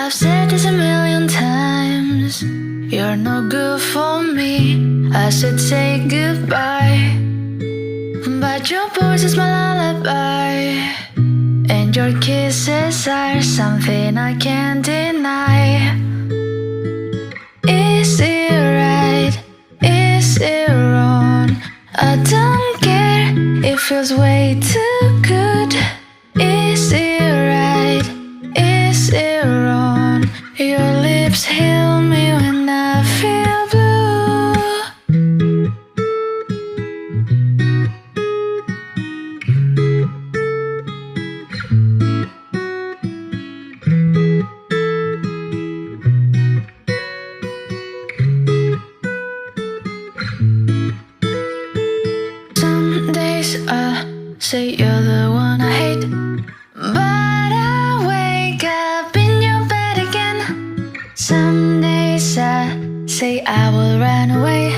I've said this a million times. You're no good for me. I should say goodbye, but your voice is my lullaby, and your kisses are something I can't deny. Is it right? Is it wrong? I don't care. It feels way too good. Is it right? Is it wrong? Your lips heal me when I feel blue. Some days I say you're the one I hate, but I wake up in your bed again. Some days I say I will run away,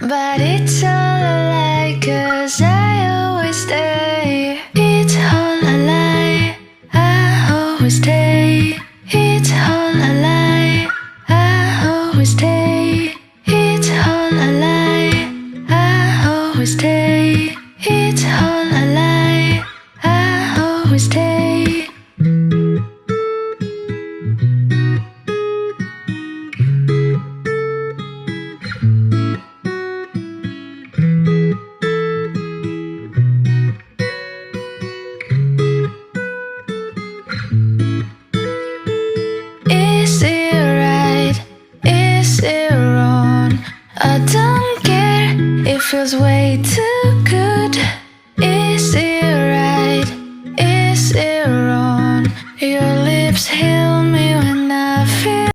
but it's all a lie, 'cause I always stay. It's all a lie, I always stay. It's all a lie, I always stay. It's all a lie, I always stay. It's all a lie, I always stay. Is it right? Is it wrong? I don't care. It feels way too good.